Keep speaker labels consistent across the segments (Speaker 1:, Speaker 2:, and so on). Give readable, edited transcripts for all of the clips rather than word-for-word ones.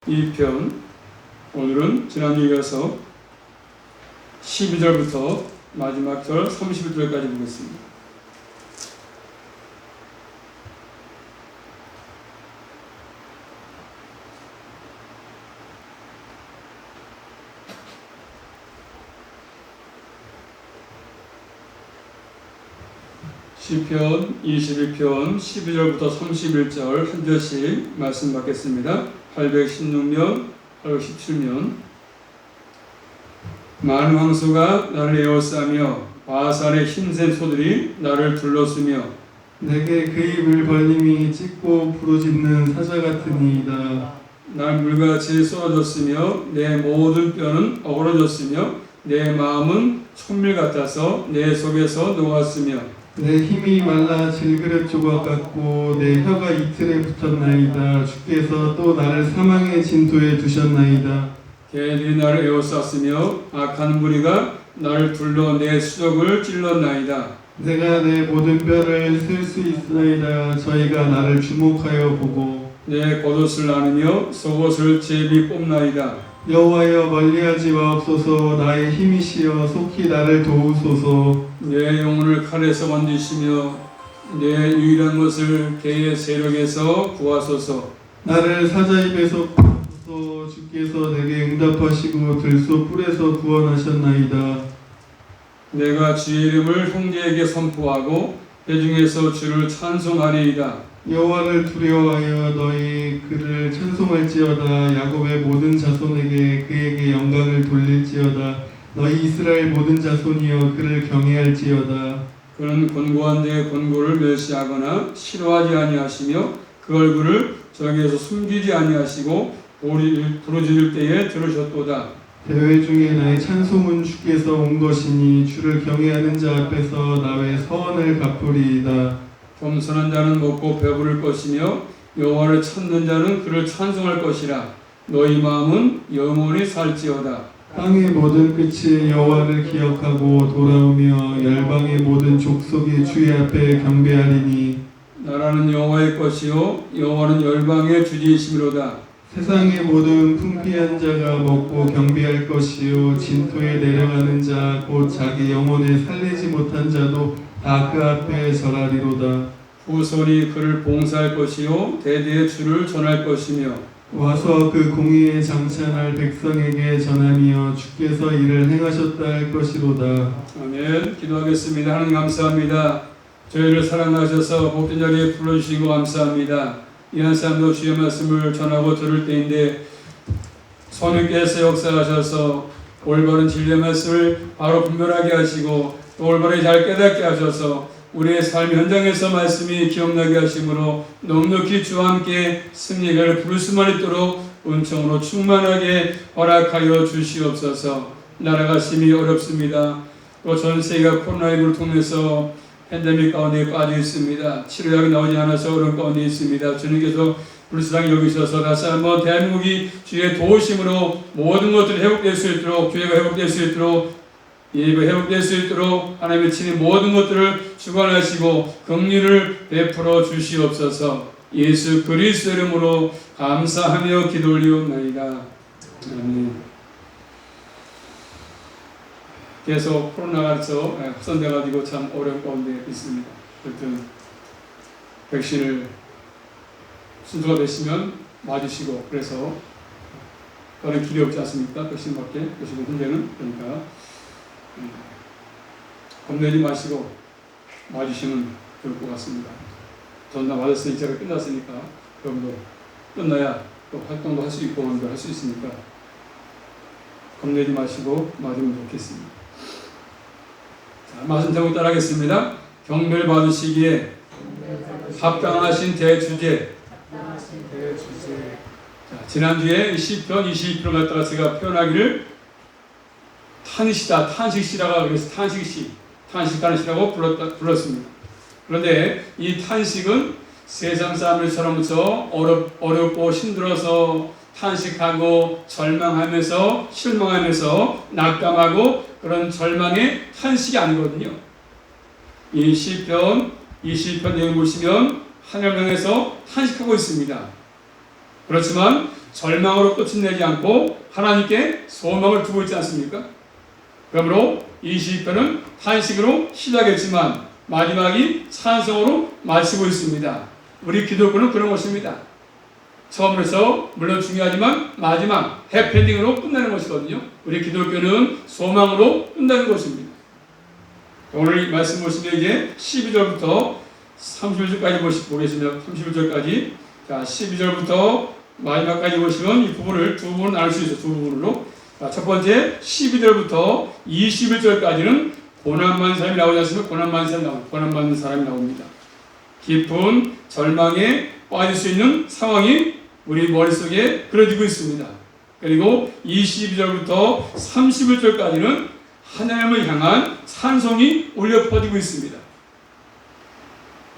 Speaker 1: 2편, 오늘은 지난주에 이어서 12절부터 마지막 절 31절까지 보겠습니다. 시편 21편 12절부터 31절 한 절씩 말씀 받겠습니다. 816면, 817면. 많은 황소가 나를 에워싸며 바산의 힘센 소들이 나를 둘렀으며
Speaker 2: 내게 그 입을 벌림이 찢고 부르짖는 사자 같으니이다.
Speaker 1: 난 물같이 쏟아졌으며 내 모든 뼈는 어그러졌으며 내 마음은 촛밀 같아서 내 속에서 녹았으며
Speaker 2: 내 힘이 말라 질그릇 조각 같고 내 혀가 이틀에 붙었나이다. 주께서 또 나를 사망의 진토에 두셨나이다.
Speaker 1: 개들이 나를 에워쌌으며 악한 무리가 나를 둘러 내 수족을 찔렀나이다.
Speaker 2: 내가 내 모든 뼈를 쓸 수 있나이다. 저희가 나를 주목하여 보고
Speaker 1: 내 겉옷을 나누며 속옷을 제비 뽑나이다.
Speaker 2: 여호와여 멀리하지 마옵소서. 나의 힘이시여 속히 나를 도우소서.
Speaker 1: 내 영혼을 칼에서 건지시며 내 유일한 것을 개의 세력에서 구하소서.
Speaker 2: 나를 사자 입에서 구하소서. 주께서 내게 응답하시고 들소 뿔에서 구원하셨나이다.
Speaker 1: 내가 주의 이름을 형제에게 선포하고 회중에서 주를 찬송하리이다.
Speaker 2: 여호와를 두려워하여 너희 그를 찬송할지어다. 야곱의 모든 자손에게 그에게 영광을 돌릴지어다. 너희 이스라엘 모든 자손이여 그를 경외할지어다.
Speaker 1: 그는 권고한 자의 권고를 멸시하거나 싫어하지 아니하시며 그 얼굴을 저기에서 숨기지 아니하시고 부르짖을 때에 들으셨도다.
Speaker 2: 대회 중에 나의 찬송은 주께서 온 것이니 주를 경외하는 자 앞에서 나의 서원을 갚으리이다.
Speaker 1: 겸손한 자는 먹고 배부를 것이며 여호와를 찾는 자는 그를 찬송할 것이라. 너희 마음은 영원히 살지어다.
Speaker 2: 땅의 모든 끝이 여호와를 기억하고 돌아오며 열방의 모든 족속이 주의 앞에 경배하리니
Speaker 1: 나라는 여호와의 것이요 여호와는 열방의 주지이시미로다.
Speaker 2: 세상의 모든 풍피한 자가 먹고 경배할 것이요 진토에 내려가는 자 곧 자기 영혼에 살리지 못한 자도 다 그 앞에 절하리로다.
Speaker 1: 후손이 그를 봉사할 것이요 대대의 주를 전할 것이며
Speaker 2: 와서 그 공의에 장찬할 백성에게 전하며 주께서 이를 행하셨다 할 것이로다.
Speaker 1: 아멘. 기도하겠습니다. 하나님 감사합니다. 저희를 사랑하셔서 복된 자리에 불러주시고 감사합니다. 이 한 사람도 주의 말씀을 전하고 들을 때인데 성령께서 역사하셔서 올바른 진리의 말씀을 바로 분별하게 하시고 또 올바르게 잘 깨닫게 하셔서 우리의 삶 현장에서 말씀이 기억나게 하심으로 넉넉히 주와 함께 승리를 부를 수만 있도록 은총으로 충만하게 허락하여 주시옵소서. 나라가 심히 어렵습니다. 또 전 세계가 코로나19를 통해서 팬데믹 가운데 빠져 있습니다. 치료약이 나오지 않아서 어려운 가운데 있습니다. 주님께서 불쌍히 여기셔서 다시 한번 대한민국이 주의 도우심으로 모든 것들이 회복될 수 있도록 교회가 회복될 수 있도록 예배가 회복될 수 있도록 하나님의 친히 모든 것들을 주관하시고 긍휼을 베풀어 주시옵소서. 예수 그리스도 이름으로 감사하며 기도 올리옵나이다. 아멘. 계속 코로나가서 확산돼가지고 참 어려운 가운데 있습니다. 하여튼 백신을 순서가 되시면 맞으시고 그래서 다른 길이 없지 않습니까? 백신밖에 백신 현재는 그러니까 겁내지 마시고 맞으시면 좋을 것 같습니다. 전 다 맞았으니 제가 끝났으니까 여러분도 끝나야 또 활동도 할 수 있고 할 수 있으니까 겁내지 마시고 맞으면 좋겠습니다. 자, 말씀 제목 따라하겠습니다. 경배를 받으시기에 합당하신 대주제. 자, 지난주에 시편 22편을 갖다가 제가 표현하기를 탄시다, 탄식시라고 그래서 탄식하는 시라고 불렀습니다. 그런데 이 탄식은 세상 사람들처럼서 어렵고 힘들어서 탄식하고 절망하면서 실망하면서 낙담하고 그런 절망의 탄식이 아니거든요. 이 시편 20편 내용 보시면 하늘을 향해서 탄식하고 있습니다. 그렇지만 절망으로 끝내지 않고 하나님께 소망을 두고 있지 않습니까? 그러므로 이 시편은 탄식으로 시작했지만 마지막이 찬송으로 마치고 있습니다. 우리 기독교는 그런 것입니다. 처음에서 물론 중요하지만 마지막 해피엔딩으로 끝나는 것이거든요. 우리 기독교는 소망으로 끝나는 것입니다. 오늘 이 말씀 보시면 이제 12절부터 31절까지 보겠습니다. 31절까지. 자, 12절부터 마지막까지 보시면 이 부분을 두 부분 나눌 수 있어요. 두 부분으로. 자, 첫 번째 12절부터 21절까지는 고난받는 사람이 나오지 않습니까? 고난받는 사람이 나옵니다. 깊은 절망에 빠질 수 있는 상황이 우리 머릿속에 그려지고 있습니다. 그리고 22절부터 31절까지는 하나님을 향한 찬송이 울려 퍼지고 있습니다.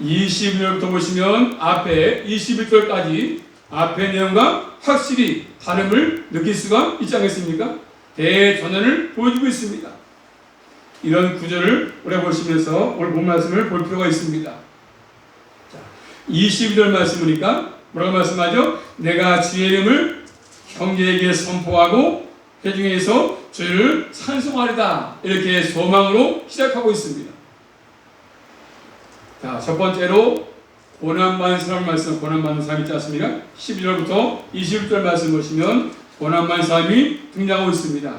Speaker 1: 22절부터 보시면 앞에 21절까지 앞의 내용과 확실히 다름을 느낄 수가 있지 않겠습니까? 대전환을 보여주고 있습니다. 이런 구절을 우리가 보시면서 오늘 본 말씀을 볼 필요가 있습니다. 자, 22절 말씀이니까 뭐라고 말씀하죠? 내가 주의 이름을 형제에게 선포하고 회중에서 주를 찬송하리다. 이렇게 소망으로 시작하고 있습니다. 자, 첫 번째로 고난받는 사람 말씀, 고난받는 사람 있지 않습니까? 12절부터 21절 말씀 보시면 고난받는 사람이 등장하고 있습니다.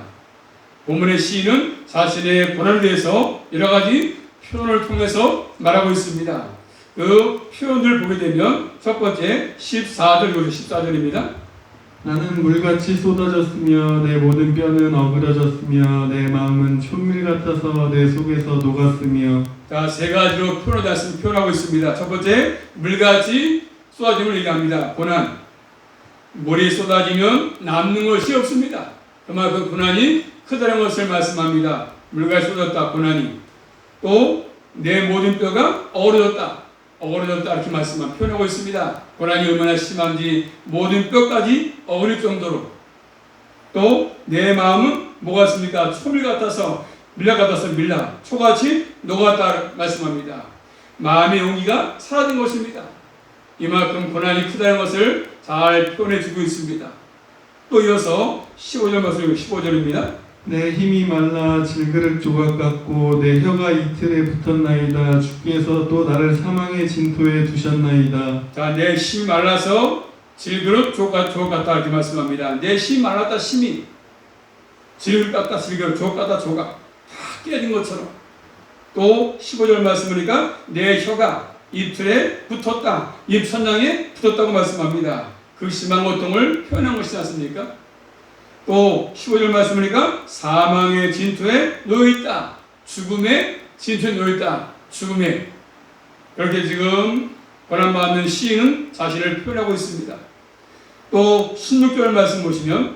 Speaker 1: 본문의 시인은 자신의 고난에 대해서 여러 가지 표현을 통해서 말하고 있습니다. 그 표현을 보게 되면 첫 번째 14절입니다.
Speaker 2: 나는 물같이 쏟아졌으며 내 모든 뼈는 어그러졌으며 내 마음은 촛밀 같아서 내 속에서 녹았으며.
Speaker 1: 자, 세 가지로 표현하고 있습니다. 첫 번째, 물같이 쏟아짐을 얘기합니다. 고난. 물이 쏟아지면 남는 것이 없습니다. 그만큼 고난이 크다는 것을 말씀합니다. 물같이 쏟았다, 고난이. 또 내 모든 뼈가 어그러졌다 이렇게 표현하고 있습니다. 고난이 얼마나 심한지 모든 뼈까지 어그릴 정도로. 또 내 마음은 뭐가 있습니까? 초밀 같아서 밀랍 같아서 밀랍, 초같이 녹았다 말씀합니다. 마음의 용기가 사라진 것입니다. 이만큼 고난이 크다는 것을 잘 표현해 주고 있습니다. 또 이어서 15절 말씀, 15절입니다.
Speaker 2: 내 힘이 말라 질그릇 조각 같고 내 혀가 이틀에 붙었나이다. 주께서 또 나를 사망의 진토에 두셨나이다.
Speaker 1: 자, 내 힘이 말라서 질그릇 조각 같다 이렇게 말씀합니다. 내 힘이 말랐다, 힘이 질그릇 같다, 질그릇 조각 같다, 조각 다 깨진 것처럼. 또 15절 말씀보니까 내 혀가 이틀에 붙었다, 입 천장에 붙었다고 말씀합니다. 그 심한 고통을 표현한 것이지 않습니까? 또 15절 말씀이니까 사망의 진토에 놓여있다. 죽음의 진토에 놓여있다. 죽음에. 그렇게 지금 고난받는 시인은 자신을 표현하고 있습니다. 또 16절 말씀 보시면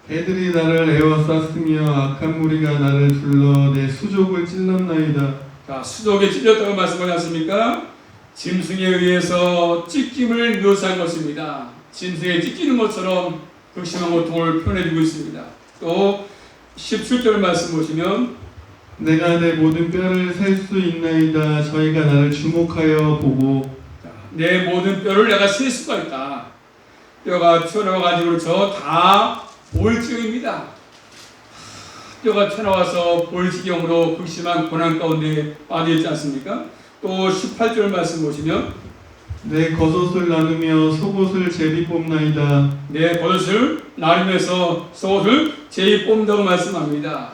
Speaker 2: 애들이 나를 에워쌌으며 악한 무리가 나를 둘러 내 수족을 찔렀나이다.
Speaker 1: 자, 수족에 찔렸다고 말씀하지 않습니까? 짐승에 의해서 찢김을 묘사한 것입니다. 짐승에 찢기는 것처럼 극심한 고통을 표현해주고 있습니다. 또 17절 말씀 보시면
Speaker 2: 내가 내 모든 뼈를 셀 수 있나이다. 저희가 나를 주목하여 보고.
Speaker 1: 내 모든 뼈를 내가 셀 수가 있다. 뼈가 튀어나와가지고 그렇죠. 다 보일지경입니다. 뼈가 튀어나와서 보일지경으로 극심한 고난 가운데 빠져있지 않습니까? 또 18절 말씀 보시면
Speaker 2: 내 겉옷을 나누며 속옷을 제비 뽑나이다.
Speaker 1: 내 겉옷을 나누면서 속옷을 제비 뽑는다고 말씀합니다.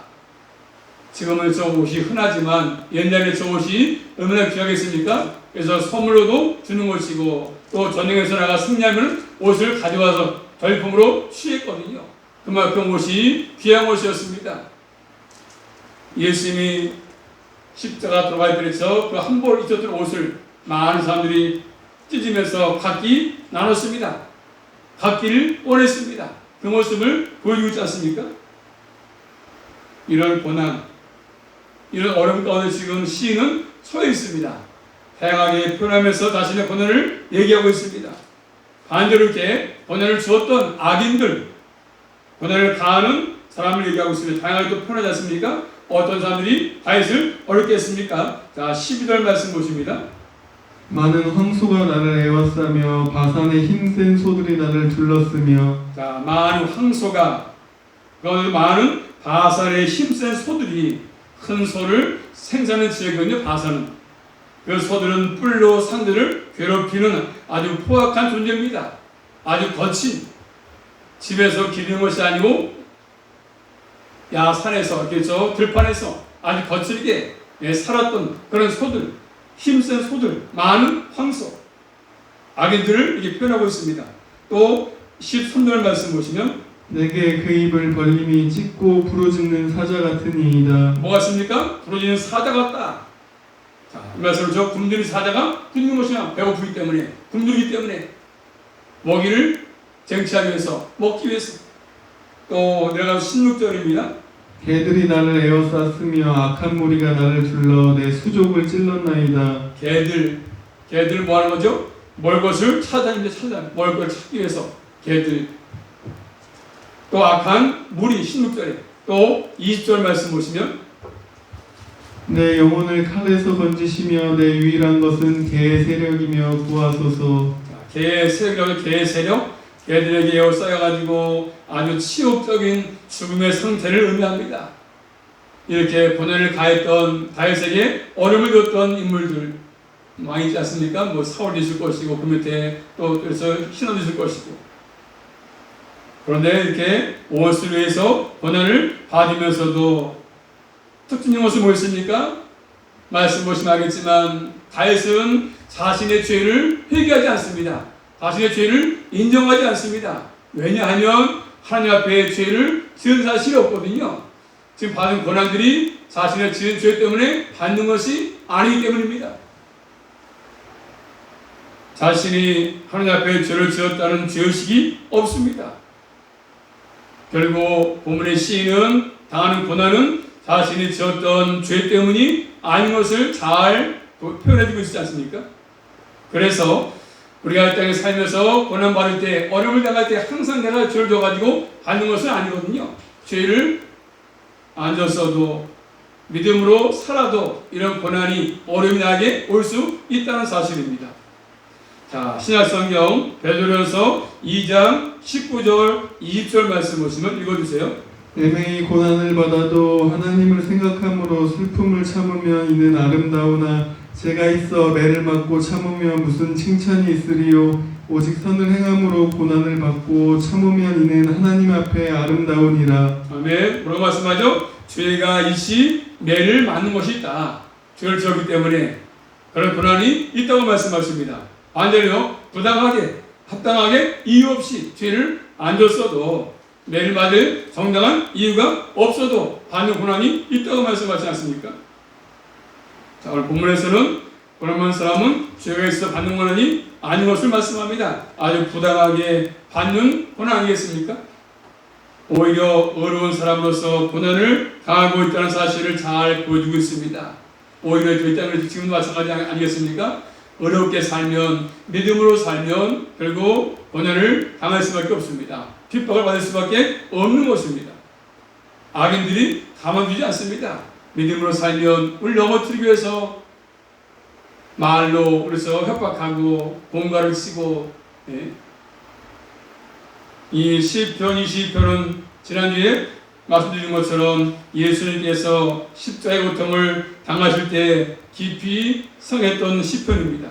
Speaker 1: 지금은 저 옷이 흔하지만 옛날에 저 옷이 얼마나 귀하겠습니까? 그래서 선물로도 주는 것이고 또 전쟁에서 나가 승리하면 옷을 가져와서 절품으로 취했거든요. 그만큼 옷이 귀한 옷이었습니다. 예수님이 십자가 들어갈 때에서 그 한 벌 입었던 옷을 많은 사람들이 찢으면서 각기 나눴습니다. 각기를 꺼냈습니다. 그 모습을 보여주고 있지 않습니까? 이런 고난, 이런 어려움 가운데 지금 시인은 처해 있습니다. 다양하게 표현하면서 자신의 고난을 얘기하고 있습니다. 반대로 이렇게 고난을 주었던 악인들, 고난을 가하는 사람을 얘기하고 있습니다. 다양하게 또 표현하지 않습니까? 어떤 사람들이 다윗을 어렵게 했습니까? 자, 12절 말씀 보십니다.
Speaker 2: 많은 황소가 나를 에워싸며 바산의 힘센 소들이 나를 둘렀으며
Speaker 1: 자, 많은 황소가 그 많은 바산의 힘센 소들이 큰 소를 생산한 지역이거든요. 바산은 그 소들은 뿔로 상대를 괴롭히는 아주 포악한 존재입니다. 아주 거친 집에서 기르는 것이 아니고 야산에서 이렇게 저 들판에서 아주 거칠게 살았던 그런 소들, 힘센 소들, 많은 황소, 악인들을 이렇게 표현하고 있습니다. 또 13절 말씀 보시면
Speaker 2: 내게 그 입을 벌림이 찢고 부르짖는 사자 같으니이다.
Speaker 1: 뭐가 있습니까? 부러지는 사자 같다. 자, 이 말씀을 저 굶주린 사자가 굶는 것이냐? 배고프기 때문에, 굶주리기 때문에 먹이를 쟁취하기 위해서, 먹기 위해서. 또 내가 16절입니다.
Speaker 2: 개들이 나를 에워쌌으며 악한 무리가 나를 둘러 내 수족을 찔렀나이다.
Speaker 1: 개들 뭐 하는 거죠? 먹을 것을 찾아냅니다. 먹을 것을 찾기 위해서 개들. 또 악한 무리 16절에 또 20절 말씀 보시면
Speaker 2: 내 영혼을 칼에서 건지시며 내 유일한 것은 개의 세력이며 구하소서.
Speaker 1: 개의 세력, 개들에게 에워싸여가지고 아주 치욕적인 죽음의 상태를 의미합니다. 이렇게 고난을 가했던 다윗에게 어려움을 줬던 인물들 많이 있지 않습니까? 뭐 사울이 있을 것이고 그 밑에 또 그래서 신하도 있을 것이고 그런데 이렇게 무엇을 위해서 고난을 받으면서도 특징인 것은 무엇입니까? 말씀 보시면 알겠지만 다윗은 자신의 죄를 회개하지 않습니다. 자신의 죄를 인정하지 않습니다. 왜냐하면 하나님 앞에 죄를 지은 사실이 없거든요. 지금 받은 고난들이 자신의 지은 죄 때문에 받는 것이 아니기 때문입니다. 자신이 하나님 앞에 죄를 지었다는 죄의식이 없습니다. 결국 본문의 시인은 당하는 고난은 자신이 지었던 죄 때문이 아닌 것을 잘 표현해주고 있지 않습니까? 그래서 우리가 이 땅에 살면서 고난받을 때, 어려움을 당할 때 항상 내가 죄를 져가지고 받는 것은 아니거든요. 죄를 안 졌어도 믿음으로 살아도 이런 고난이 어려움이 나게 올 수 있다는 사실입니다. 자, 신약성경 베드로전서 2장 19절 20절 말씀 보시면 읽어주세요.
Speaker 2: 애매히 고난을 받아도 하나님을 생각함으로 슬픔을 참으면 이는 아름다우나 제가 있어 매를 맞고 참으면 무슨 칭찬이 있으리요. 오직 선을 행함으로 고난을 받고 참으면 이는 하나님 앞에 아름다우니라.
Speaker 1: 아멘. 뭐라고 말씀하죠? 죄가 일시 매를 맞는 것이 있다. 죄를 지었기 때문에 그런 고난이 있다고 말씀하십니다. 반대로 부당하게 합당하게 이유 없이 죄를 안 졌어도 매를 맞을 정당한 이유가 없어도 받는 고난이 있다고 말씀하지 않습니까? 자, 오늘 본문에서는 고난받는 사람은 죄가 있어 받는 고난이 아닌 것을 말씀합니다. 아주 부당하게 받는 고난 아니겠습니까? 오히려 어려운 사람으로서 고난을 당하고 있다는 사실을 잘 보여주고 있습니다. 오히려 저희 땅에서 지금도 마찬가지 아니겠습니까? 어렵게 살면, 믿음으로 살면 결국 고난을 당할 수밖에 없습니다. 핍박을 받을 수밖에 없는 것입니다. 악인들이 가만두지 않습니다. 믿음으로 살면 우리 넘어뜨리기 위해서 말로 그래서 협박하고 공갈을 쓰고 이 시편 22편은 지난주에 말씀드린 것처럼 예수님께서 십자가의 고통을 당하실 때 깊이 성했던 시편입니다.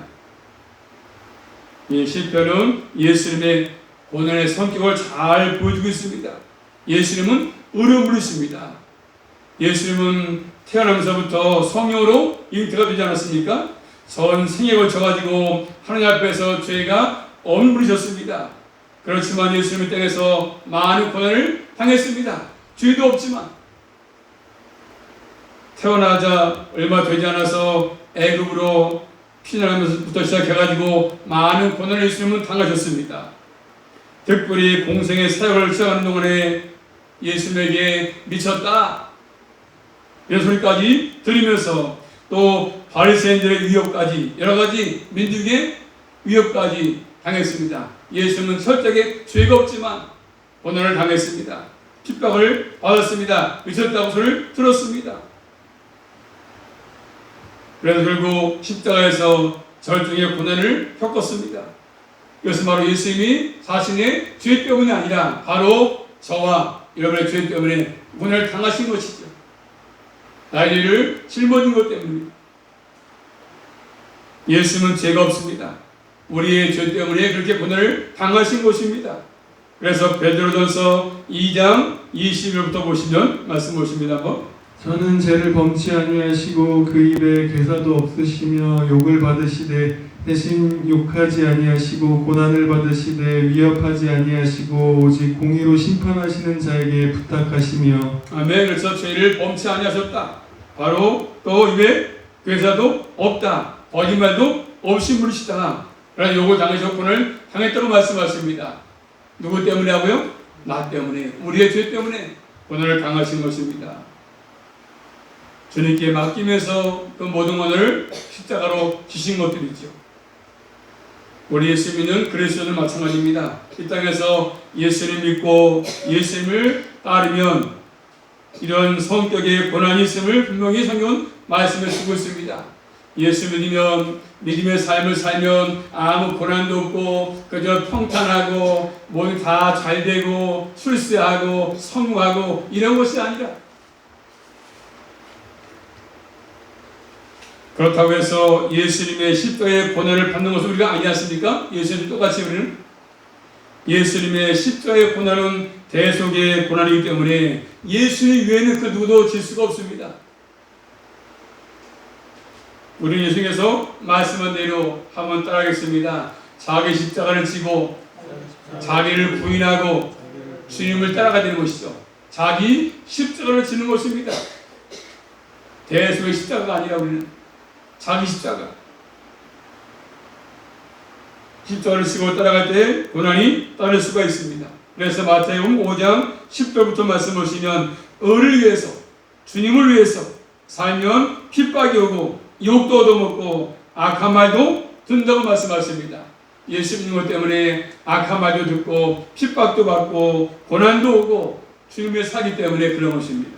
Speaker 1: 이 시편은 예수님의 고난의 성격을 잘 보여주고 있습니다. 예수님은 어려운 분이십니다. 예수님은 태어나면서부터 성령으로 잉태가 되지 않았습니까? 전 생에 걸쳐가지고 하나님 앞에서 죄가 없는 분이셨습니다. 그렇지만 예수님의 땅에서 많은 고난을 당했습니다. 죄도 없지만 태어나자 얼마 되지 않아서 애굽으로 피난하면서부터 시작해가지고 많은 고난을 예수님은 당하셨습니다. 특별히 공생의 사역을 시작하는 동안에 예수님에게 미쳤다 이런 소리까지 들으면서 또 바리새인들의 위협까지 여러 가지 민중의 위협까지 당했습니다. 예수님은 철저하게 죄가 없지만 고난을 당했습니다. 핍박을 받았습니다. 미쳤다고 소리를 들었습니다. 그래서 결국 십자가에서 절정의 고난을 겪었습니다. 이것은 바로 예수님이 자신의 죄 때문이 아니라 바로 저와 여러분의 죄 때문에 고난을 당하신 것이죠. 나의 죄를 짊어진 것 때문입니다. 예수님은 죄가 없습니다. 우리의 죄 때문에 그렇게 고난을 당하신 것입니다. 그래서 베드로전서 2장 20절부터 보시면 말씀 보십니다.
Speaker 2: 저는 죄를 범치 아니하시고 그 입에 괴사도 없으시며 욕을 받으시되 대신 욕하지 아니하시고 고난을 받으시되 위협하지 아니하시고 오직 공의로 심판하시는 자에게 부탁하시며.
Speaker 1: 아멘. 그래서 죄를 범치 아니하셨다. 바로 또 입에 괴사도 없다. 거짓말도 없이 물으시다. 그러나 욕을 당하셨고는 당했다고 말씀하십니다. 누구 때문에 하고요? 나 때문에, 우리의 죄 때문에 고난을 당하신 것입니다. 주님께 맡기면서 그 모든 고난을 십자가로 지신 것들이죠. 우리 예수 믿는 그리스도는 마찬가지입니다. 이 땅에서 예수님 믿고 예수님을 따르면 이런 성격의 고난이 있음을 분명히 성경은 말씀해 주고 있습니다. 예수 믿으면 믿음의 삶을 살면 아무 고난도 없고 그저 평탄하고 모두 다 잘되고 출세하고 성공하고 이런 것이 아니라, 그렇다고 해서 예수님의 십자가의 고난을 받는 것은 우리가 아니지 않습니까? 예수님 똑같이 우리는 예수님의 십자가의 고난은 대속의 고난이기 때문에 예수님 외에는 그 누구도 질 수가 없습니다. 우리는 예수님께서 말씀한 대로 한번 따라하겠습니다. 자기 십자가를 지고 자기를 부인하고 주님을 따라가야 되는 것이죠. 자기 십자가를 지는 것입니다. 대속의 십자가가 아니라 우리는 자기 십자가. 십자가를 지고 따라갈 때 고난이 따를 수가 있습니다. 그래서 마태복음 5장 10절부터 말씀 보시면 의를 위해서, 주님을 위해서 살면 핍박이 오고 욕도 얻어먹고 악한 말도 듣는다고 말씀하십니다. 예수 믿는 것 때문에 악한 말도 듣고 핍박도 받고 고난도 오고 주님의 사기 때문에 그런 것입니다.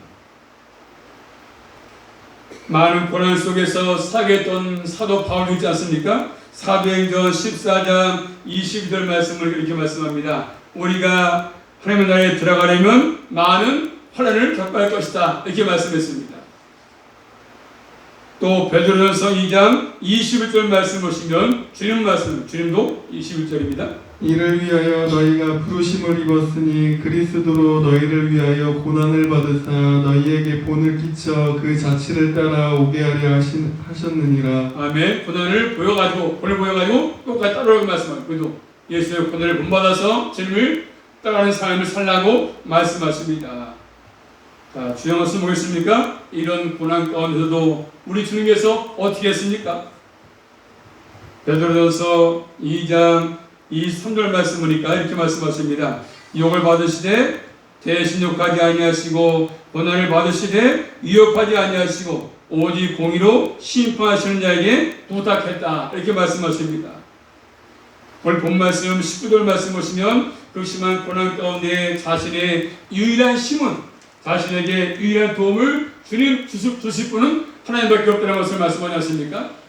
Speaker 1: 많은 고난 속에서 사겠던 사도 바울이 있지 않습니까? 사도행전 14장 22절 말씀을 이렇게 말씀합니다. 우리가 하나님의 나라에 들어가려면 많은 환난을 겪어야 할 것이다, 이렇게 말씀했습니다. 또 베드로전서 2장 21절 말씀 보시면 주님 말씀, 주님도 21절입니다.
Speaker 2: 이를 위하여 너희가 부르심을 입었으니 그리스도로 너희를 위하여 고난을 받으사 너희에게 본을 끼쳐 그 자치를 따라 오게 하려 하셨느니라.
Speaker 1: 아멘. 고난을 보여가지고, 본을 보여가지고 똑같이 따르라고 말씀합니다. 그래도 예수의 고난을 본받아서 주님을 따라가는 삶을 살라고 말씀하십니다. 자, 주여 말씀 보겠습니까? 이런 고난 가운데서도 우리 주님께서 어떻게 했습니까? 베드로전서 2장 23절 말씀 보니까 이렇게 말씀하십니다. 욕을 받으시되 대신 욕하지 아니하시고 고난을 받으시되 위협하지 아니하시고 오직 공의로 심판하시는 자에게 부탁했다, 이렇게 말씀하십니다. 오늘 본 말씀 19절 말씀 보시면 그 심한 고난 가운데 자신의 유일한 힘은, 자신에게 유일한 도움을 주님 주실 분은 하나님밖에 없다는 것을 말씀하지 않습니까?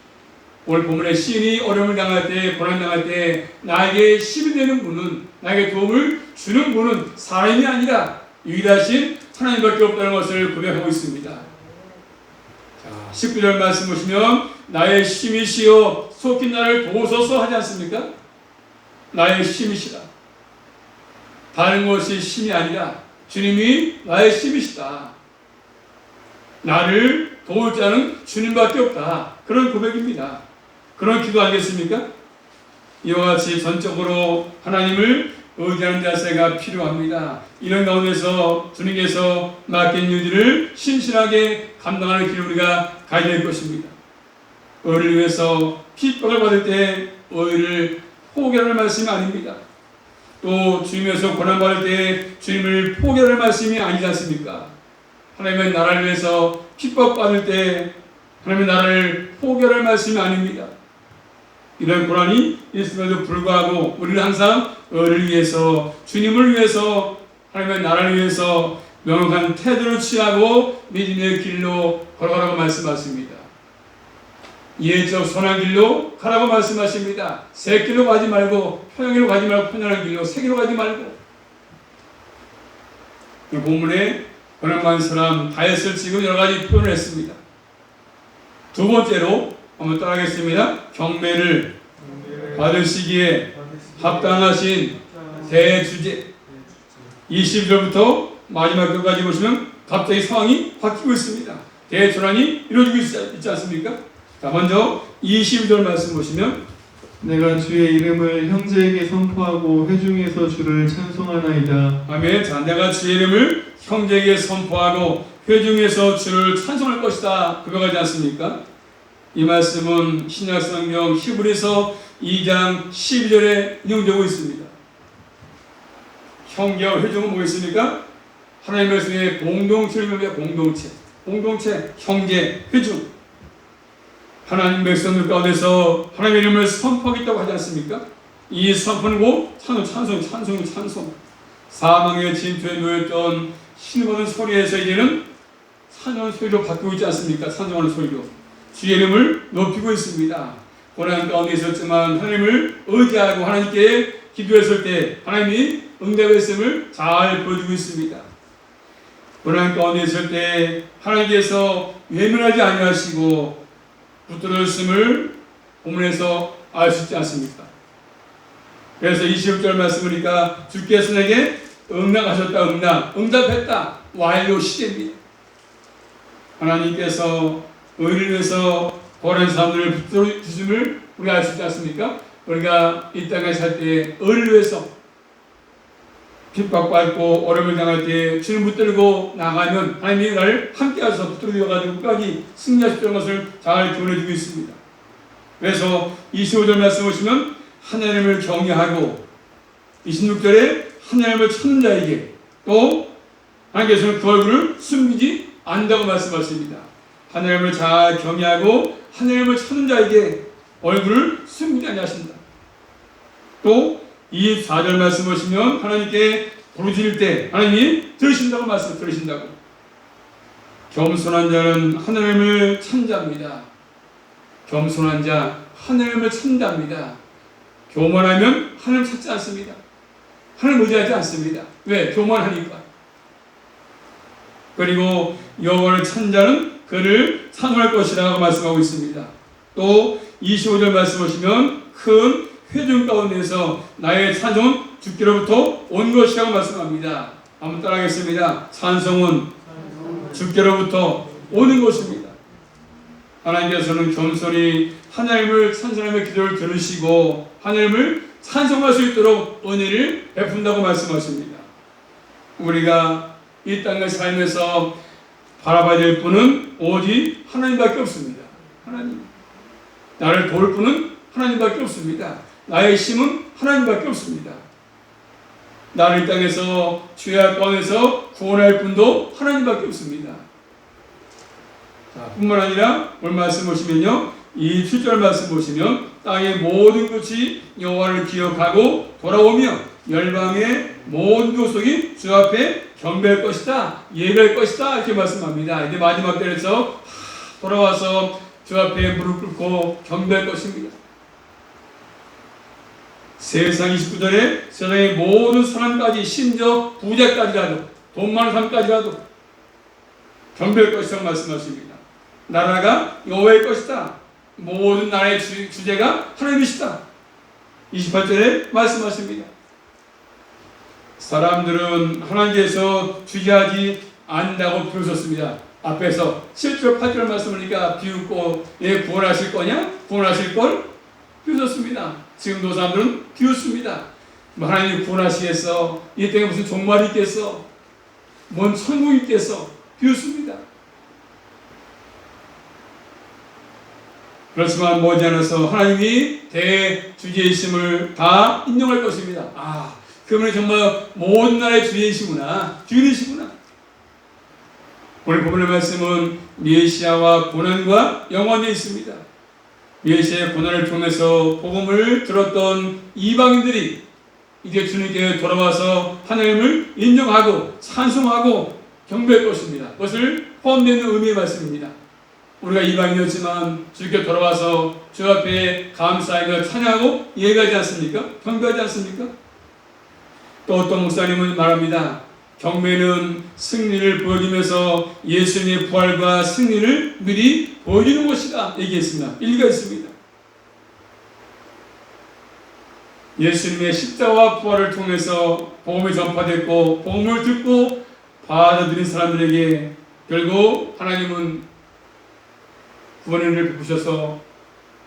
Speaker 1: 오늘 본문에 시인이 어려움을 당할 때, 고난 당할 때 나에게 힘이 되는 분은, 나에게 도움을 주는 분은 사람이 아니라 유일하신 하나님밖에 없다는 것을 고백하고 있습니다. 자, 19절 말씀 보시면 나의 힘이시여 속히 나를 도우소서 하지 않습니까? 나의 힘이시다. 다른 것이 힘이 아니라 주님이 나의 힘이시다. 나를 도울 자는 주님밖에 없다. 그런 고백입니다. 그런 기도 아니겠습니까? 이와 같이 전적으로 하나님을 의지하는 자세가 필요합니다. 이런 가운데서 주님께서 맡긴 일들을 신실하게 감당하는 길을 우리가 가야 될 것입니다. 의를 위해서 핍박을 받을 때 의를 포기하는 말씀이 아닙니다. 또 주님에서 고난받을 때 주님을 포기하는 말씀이 아니지 않습니까? 하나님의 나라를 위해서 핍박받을 때 하나님의 나라를 포기할 말씀이 아닙니다. 이런 고난이 있음에도 불구하고 우리는 항상 의를 위해서, 주님을 위해서, 하나님의 나라를 위해서 명확한 태도를 취하고 믿음의 길로 걸어가라고 말씀하십니다. 예적 선한 길로 가라고 말씀하십니다. 새 길로 가지 말고 평행으로 가지 말고 편안한 길로 새 길로 가지 말고. 이 본문에 고난받은 사람 다윗을 지금 여러 가지 표현을 했습니다. 두 번째로 한번 따라하겠습니다. 경배를 받으시기에 합당하신 대주제. 20절부터 마지막 끝까지 보시면 갑자기 상황이 바뀌고 있습니다. 대전환이 이루어지고 있지 않습니까? 자, 먼저 22절 말씀 보시면
Speaker 2: 내가 주의 이름을 형제에게 선포하고 회중에서 주를 찬송하나이다.
Speaker 1: 아멘. 자, 내가 주의 이름을 형제에게 선포하고 회중에서 주를 찬송할 것이다. 그거가지 않습니까? 이 말씀은 신약성경 히브리서 2장 12절에 인용되고 있습니다. 형제와 회중은 뭐겠습니까? 하나님의 말씀의 공동체를 의미합니다. 공동체, 형제, 회중. 하나님 백성들 가운데서 하나님의 이름을 선포하겠다고 하지 않습니까? 이 선포는 곧 찬송. 사망의 진토에 놓였던 신음하는 소리에서 이제는 찬양하는 소리로 바뀌고 있지 않습니까? 찬송하는 소리로 주의 이름을 높이고 있습니다. 고난 가운데 있었지만 하나님을 의지하고 하나님께 기도했을 때 하나님이 응답했음을 잘 보여주고 있습니다. 고난 가운데 있을 때 하나님께서 외면하지 아니하시고 붙들었음을 본문에서 알 수 있지 않습니까? 그래서 20절 말씀이니까 주께서 내게 응답하셨다. 응답했다. 완료 시제입니다. 하나님께서 의를 위해서 고난 사람들을 붙들어주심을 우리가 알 수 있지 않습니까? 우리가 이 땅에 살 때 의를 위해서 핍박받고 어려움을 당할 때 주를 붙들고 나가면 하나님이 나를 함께 하셔서 붙들어가지고 끝까지 승리하실 것을 잘 교훈해주고 있습니다. 그래서 25절 말씀 보시면 하나님을 경외하고 26절에 하나님을 찾는 자에게 또 하나님께서는 그 얼굴을 숨기지 않는다고 말씀하십니다. 하나님을 잘 경외하고 하나님을 찾는 자에게 얼굴을 숨기지 아니하신다. 또 24절 말씀 보시면 하나님께 부르짖을 때 하나님이 들으신다고 들으신다고. 겸손한 자는 하나님을 찬자입니다. 겸손한 자 하나님을 찬자입니다. 교만하면 하나님 찾지 않습니다. 하나님 의지하지 않습니다. 왜? 교만하니까. 그리고 여호와를 찬 자는 그를 찬송할 것이라고 말씀하고 있습니다. 또 25절 말씀 보시면 큰 회중 가운데서 나의 찬송은 주께로부터 온 것이라고 말씀합니다. 한번 따라하겠습니다. 찬송은 주께로부터 오는 것입니다. 하나님께서는 겸손히 하나님을 찬송하며 기도를 들으시고 하나님을 찬송할 수 있도록 은혜를 베푼다고 말씀하십니다. 우리가 이 땅의 삶에서 바라봐야 될 분은 오직 하나님밖에 없습니다. 하나님. 나를 도울 분은 하나님밖에 없습니다. 나의 힘은 하나님밖에 없습니다. 나를 이 땅에서 죄악 가운데서 구원할 분도 하나님밖에 없습니다. 자, 뿐만 아니라 오늘 말씀 보시면요, 이 7절 말씀 보시면 땅의 모든 끝이 여호와를 기억하고 돌아오며 열방의 모든 족속이 주 앞에 경배할 것이다, 예배할 것이다 이렇게 말씀합니다. 이제 마지막 때에서 돌아와서 주 앞에 무릎 꿇고 경배할 것입니다. 세상 29절에 세상의 모든 사람까지 심지어 부자까지라도 돈 많은 사람까지라도 경배할 것이라고 말씀하십니다. 나라가 여호와의 것이다. 모든 나라의 주제가 하나님이시다. 28절에 말씀하십니다. 사람들은 하나님께서 주제하지 않는다고 비웃었습니다. 앞에서 7절 8절 말씀하니까 비웃고 구원하실 거냐? 구원하실 걸 비웃었습니다. 지금도 사람들은 비웃습니다. 하나님이 구원하시겠어? 이 땅에 무슨 종말이 있겠어? 뭔 천국이 있겠어? 비웃습니다. 그렇지만 머지않아서 하나님이 대주제이심을 다 인정할 것입니다. 그분이 정말 모든 나라의 주인이시구나, 주인이시구나. 오늘 본문의 말씀은 메시아와 고난과 영원히 있습니다. 메시아의 고난을 통해서 복음을 들었던 이방인들이 이제 주님께 돌아와서 하나님을 인정하고 찬송하고 경배할 것입니다. 그것을 포함되는 의미의 말씀입니다. 우리가 이방인이었지만 주께 돌아와서 주 앞에 감사하며 찬양하고 예배하지 않습니까? 경배하지 않습니까? 또 어떤 목사님은 말합니다. 경배는 승리를 보여주면서 예수님의 부활과 승리를 미리 보여주는 것이다 얘기했습니다. 일리가 있습니다. 예수님의 십자가와 부활을 통해서 복음이 전파됐고 복음을 듣고 받아들인 사람들에게 결국 하나님은 구원의 은혜를 베푸셔서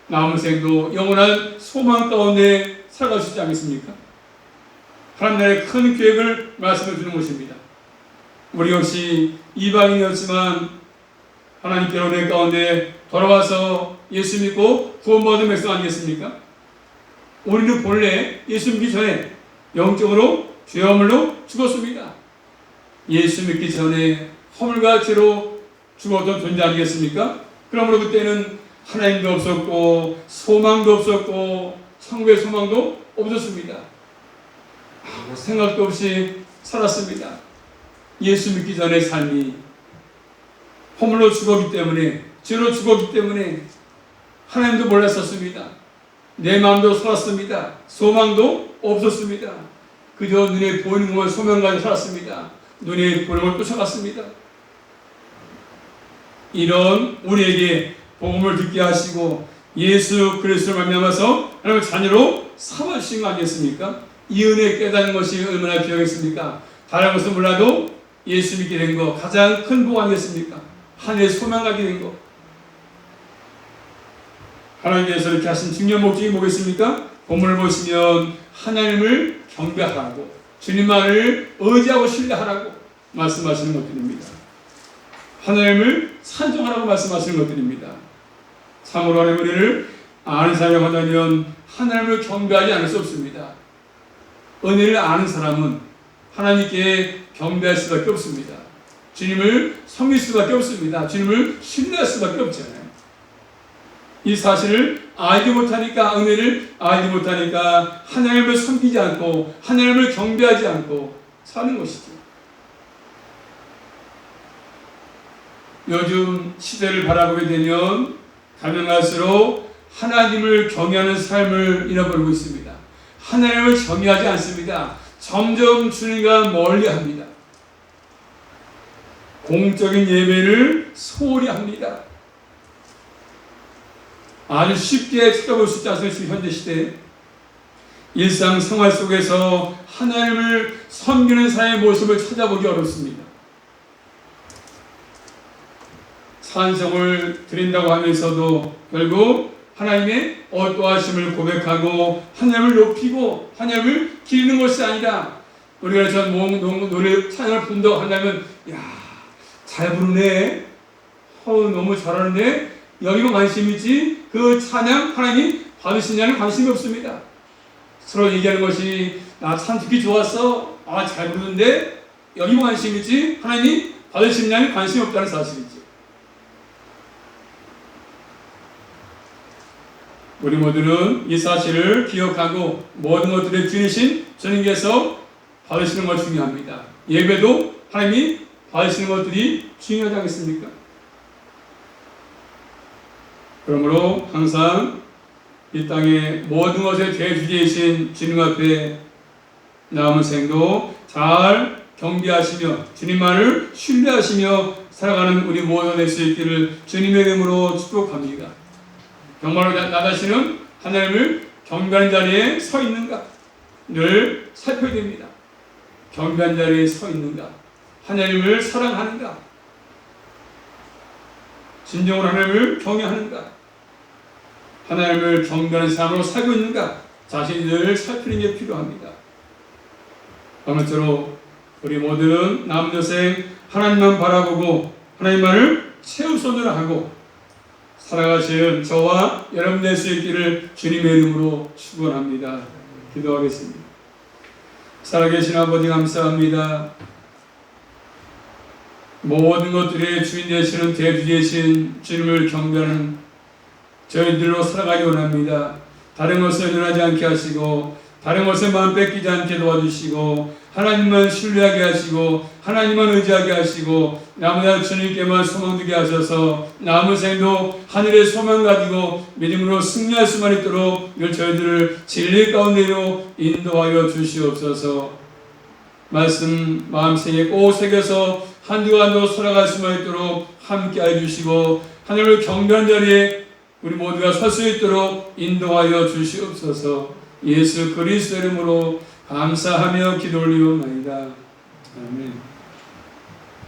Speaker 1: 남은 생도 영원한 소망 가운데 살아갈 수 있지 않겠습니까? 하나님 나라의 큰 계획을 말씀해 주는 것입니다. 우리 역시 이방인이었지만 하나님께로 은혜 가운데 돌아와서 예수 믿고 구원받은 백성 아니겠습니까? 우리는 본래 예수 믿기 전에 영적으로 죄 허물로 죽었습니다. 예수 믿기 전에 허물과 죄로 죽었던 존재 아니겠습니까? 그러므로 그때는 하나님도 없었고 소망도 없었고 천국의 소망도 없었습니다. 아무 생각도 없이 살았습니다. 예수 믿기 전의 삶이 허물로 죽었기 때문에 죄로 죽었기 때문에 하나님도 몰랐었습니다. 내 마음도 살았습니다. 소망도 없었습니다. 그저 눈에 보이는 것만 소망 가지고 살았습니다. 눈에 보이는 걸 쫓아갔습니다. 이런 우리에게 복음을 듣게 하시고 예수 그리스도를 말미암아서 하나님의 자녀로 삼아주신 거 아니겠습니까? 이 은혜 깨닫는 것이 얼마나 귀하겠습니까? 다른 것은 몰라도 예수 믿게 된 거 가장 큰 복 아니겠습니까? 하늘의 소망 가게 된 거. 하나님께서 이렇게 하신 중요한 목적이 뭐겠습니까? 본문을 보시면 하나님을 경배하라고 주님만을 의지하고 신뢰하라고 말씀하시는 것들입니다. 하나님을 찬송하라고 말씀하시는 것들입니다. 참으로 하나님의 은혜를 아는 사람이 한다면 하나님을 경배하지 않을 수 없습니다. 은혜를 아는 사람은 하나님께 경배할 수밖에 없습니다. 주님을 섬길 수밖에 없습니다. 주님을 신뢰할 수밖에 없잖아요. 이 사실을 알지 못하니까, 은혜를 알지 못하니까 하나님을 섬기지 않고 하나님을 경배하지 않고 사는 것이죠. 요즘 시대를 바라보게 되면 가면 갈수록 하나님을 경외하는 삶을 잃어버리고 있습니다. 하나님을 경외하지 않습니다. 점점 주님과 멀리합니다. 공적인 예배를 소홀히 합니다. 아주 쉽게 찾아볼 수 있지 않습니까? 현재 시대에 일상생활 속에서 하나님을 섬기는 사람의 모습을 찾아보기 어렵습니다. 찬송을 드린다고 하면서도 결국 하나님의 어떠하심을 고백하고 하나님을 높이고 하나님을 기리는 것이 아니라 우리가 전 노래 찬양을 부른다고 한다면 잘 부르네, 너무 잘하는데 여기만 관심이 있지 그 찬양 하나님이 받으시냐는 관심이 없습니다. 서로 얘기하는 것이 나 참 듣기 좋았어, 잘 부르는데 여기만 관심이 있지 하나님이 받으시냐는 관심이 없다는 사실이죠. 우리 모두는 이 사실을 기억하고 모든 것들의 주이신 주님께서 받으시는 것 중요합니다. 예배도 하나님이 받으시는 것들이 중요하지 않겠습니까? 그러므로 항상 이 땅의 모든 것의 대주제이신 주님 앞에 남은 생도 잘 경배하시며 주님만을 신뢰하시며 살아가는 우리 모두 될 수 있기를 주님의 이름으로 축복합니다. 정말로 나 자신은 하나님을 경배하는 자리에 서 있는가 늘 살펴야 됩니다. 경배하는 자리에 서 있는가, 하나님을 사랑하는가, 진정으로 하나님을 경외하는가, 하나님을 경배하는 삶으로 살고 있는가 자신이 늘 살피는 게 필요합니다. 아무쪼록 우리 모두는 남은 여생 하나님만 바라보고 하나님만을 최우선으로 하고 살아가신 저와 여러분 될 수 있기를 주님의 이름으로 축원합니다. 기도하겠습니다. 살아계신 아버지 감사합니다. 모든 것들의 주인 되시는 대주 되신 주님을 경배하는 저희들로 살아가기 원합니다. 다른 것을 연연하지 않게 하시고 다른 것에 마음 뺏기지 않게 도와주시고 하나님만 신뢰하게 하시고 하나님만 의지하게 하시고 나무나 주님께만 소망두게 하셔서 남은 생도 하늘의 소망 가지고 믿음으로 승리할 수만 있도록 늘 저희들을 진리 가운데로 인도하여 주시옵소서. 말씀 마음속에 꼭 새겨서 한두 한도 살아갈 수만 있도록 함께해 주시고 하늘을 경배하는 자리에 우리 모두가 설 수 있도록 인도하여 주시옵소서. 예수 그리스도 이름으로 감사하며 기도 올리옵나이다. 아멘.